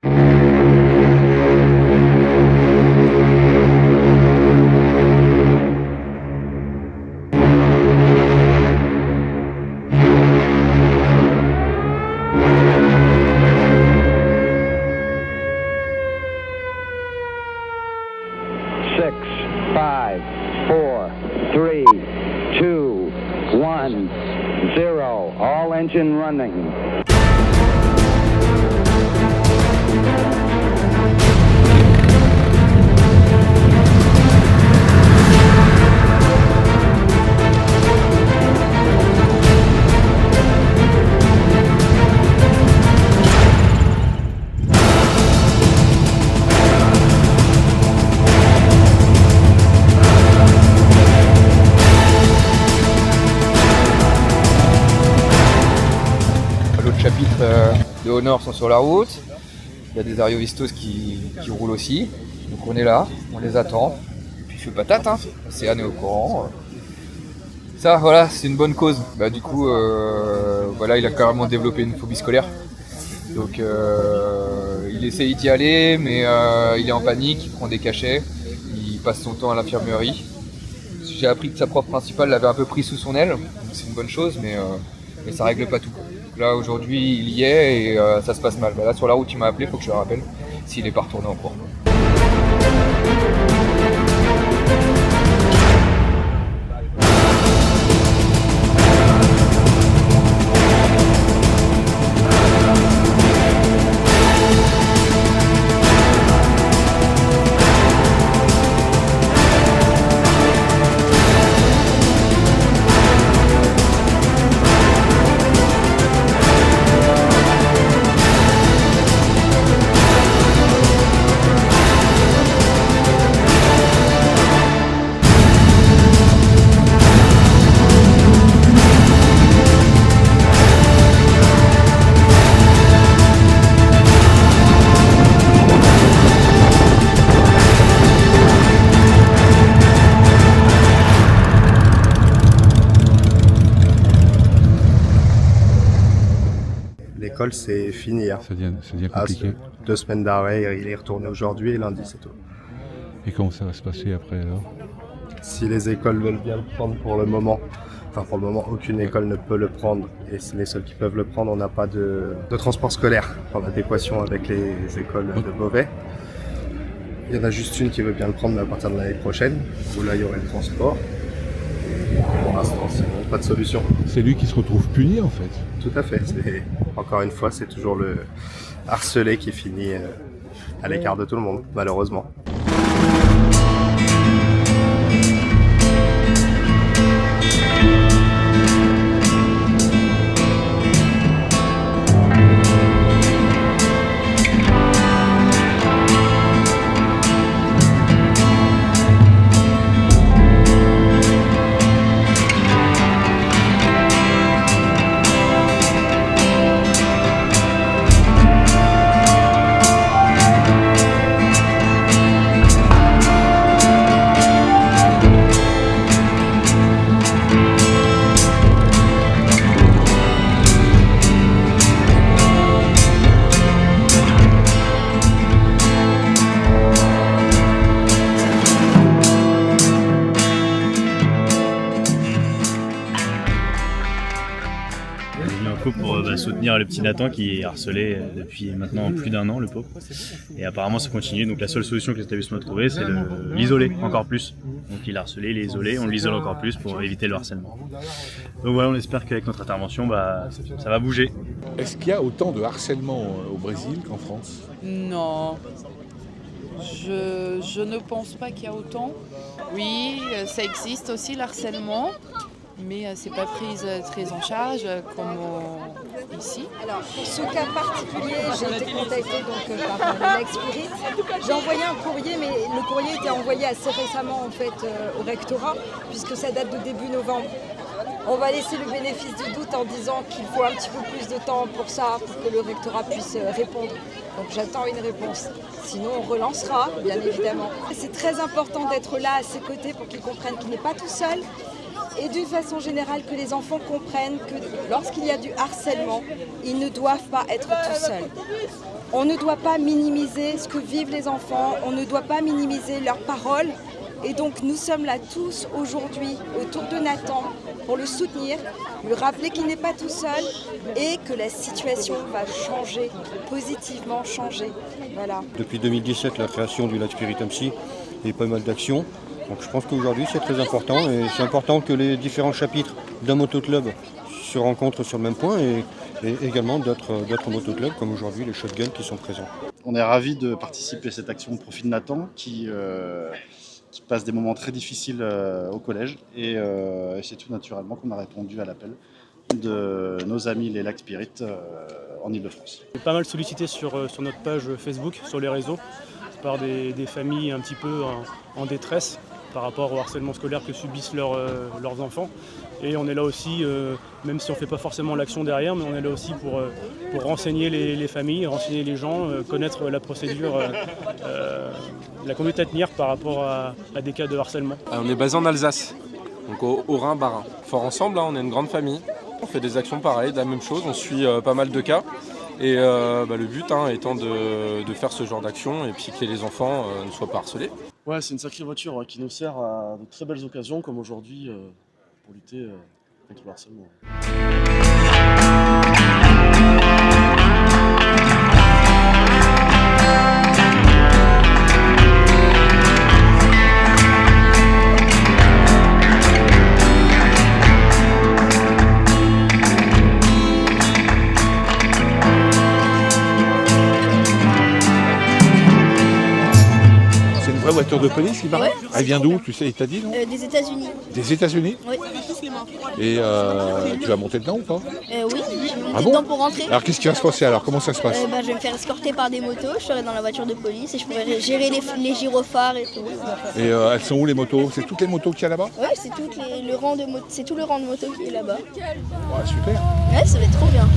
Six, 5, 4, 3, 2, 1, 0. All engine running. L'autre chapitre de Honor sont sur la route. Il y a des Ariovistos qui roulent aussi. Donc on est là, on les attend. Puis il fait patate, hein. Océane est au courant. Ça, voilà, c'est une bonne cause. Bah, du coup, voilà, il a carrément développé une phobie scolaire. Donc il essaye d'y aller, mais il est en panique, il prend des cachets, il passe son temps à l'infirmerie. J'ai appris que sa prof principale l'avait un peu pris sous son aile, donc c'est une bonne chose, mais ça règle pas tout. Là aujourd'hui il y est et ça se passe mal. Bah, là sur la route il m'a appelé, faut que je le rappelle s'il est pas retourné en cours. L'école, c'est fini. Hein. Ça devient compliqué. 2 semaines d'arrêt, il est retourné aujourd'hui et lundi, c'est tout. Et comment ça va se passer après alors? Si les écoles veulent bien le prendre pour le moment, aucune école ne peut le prendre et c'est les seuls qui peuvent le prendre. On n'a pas de transport scolaire en adéquation avec les écoles de Beauvais. Il y en a juste une qui veut bien le prendre, mais à partir de l'année prochaine, où là il y aurait le transport. Pour l'instant, sinon, pas de solution. C'est lui qui se retrouve puni en fait. Tout à fait. Encore une fois, c'est toujours le harcelé qui finit à l'écart de tout le monde, malheureusement. Pour soutenir le petit Nathan qui est harcelé depuis maintenant plus d'1 an, le pauvre. Et apparemment ça continue, donc la seule solution que l'établissement a trouvée c'est de l'isoler encore plus. Donc il est harcelé, il est isolé, on l'isole encore plus pour éviter le harcèlement. Donc voilà, on espère qu'avec notre intervention, ça va bouger. Est-ce qu'il y a autant de harcèlement au Brésil qu'en France? Non, je ne pense pas qu'il y a autant. Oui, ça existe aussi le harcèlement, mais c'est pas pris très en charge comme ici. Alors pour ce cas particulier, j'ai été contactée par l'ex-Spirit. J'ai envoyé un courrier, mais le courrier était envoyé assez récemment en fait au rectorat, puisque ça date de début novembre. On va laisser le bénéfice du doute en disant qu'il faut un petit peu plus de temps pour ça, pour que le rectorat puisse répondre. Donc j'attends une réponse. Sinon on relancera, bien évidemment. C'est très important d'être là à ses côtés pour qu'il comprenne qu'il n'est pas tout seul et d'une façon générale que les enfants comprennent que lorsqu'il y a du harcèlement, ils ne doivent pas être tout seuls. On ne doit pas minimiser ce que vivent les enfants, on ne doit pas minimiser leurs paroles. Et donc nous sommes là tous aujourd'hui autour de Nathan pour le soutenir, lui rappeler qu'il n'est pas tout seul et que la situation va changer, positivement changer. Voilà. Depuis 2017, la création du Lac Spirit MC et pas mal d'actions. Donc je pense qu'aujourd'hui c'est très important et c'est important que les différents chapitres d'un motoclub se rencontrent sur le même point et également d'autres motoclubs comme aujourd'hui les Shotguns qui sont présents. On est ravis de participer à cette action au profit de Nathan qui passe des moments très difficiles au collège et c'est tout naturellement qu'on a répondu à l'appel de nos amis les Lac Spirit en Ile-de-France. On est pas mal sollicité sur notre page Facebook, sur les réseaux, par des familles un petit peu en détresse par rapport au harcèlement scolaire que subissent leurs enfants. Et on est là aussi, même si on ne fait pas forcément l'action derrière, mais on est là aussi pour renseigner les familles, renseigner les gens, connaître la procédure, la conduite à tenir par rapport à des cas de harcèlement. On est basé en Alsace, donc au Rhin-Bas-Rhin. Fort ensemble, on est une grande famille. On fait des actions pareilles, de la même chose, on suit pas mal de cas. Et le but étant de faire ce genre d'action et puis que les enfants ne soient pas harcelés. Ouais, c'est une sacrée voiture qui nous sert à de très belles occasions comme aujourd'hui pour lutter contre le harcèlement. Voiture de police, il paraît. Ouais. Elle vient d'où, tu sais, il t'a dit, non? Des États-Unis. Des États-Unis? Oui. Et tu vas monter dedans ou pas? Oui, je vais monter Ah bon? dedans pour rentrer. Alors qu'est-ce qui va se passer alors? Comment ça se passe? Je vais me faire escorter par des motos, je serai dans la voiture de police et je pourrai gérer les gyrophares et tout. Et elles sont où les motos? C'est toutes les motos qu'il y a là-bas? Oui, c'est tout le rang de motos qui est là-bas. Ouais, super. Ouais, ça va être trop bien.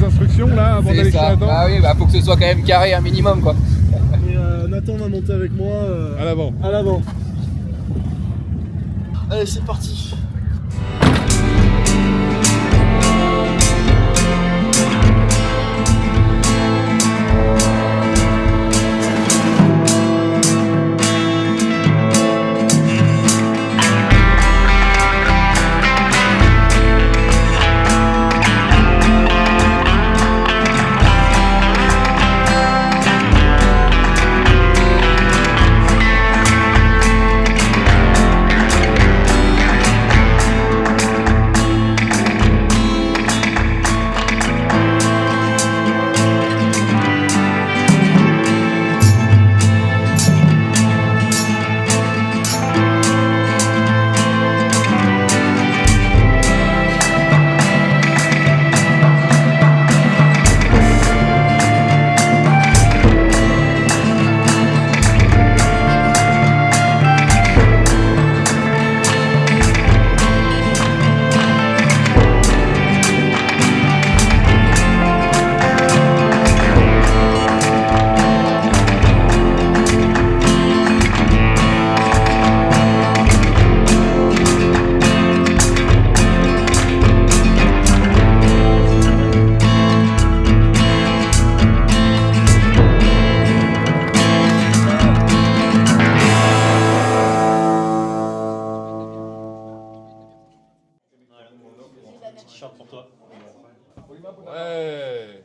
Instructions là avant d'aller chez Nathan. Ah oui, faut que ce soit quand même carré un minimum quoi. Et Nathan va monter avec moi à l'avant. À l'avant. Allez, c'est parti. T-shirt pour toi. Ouais.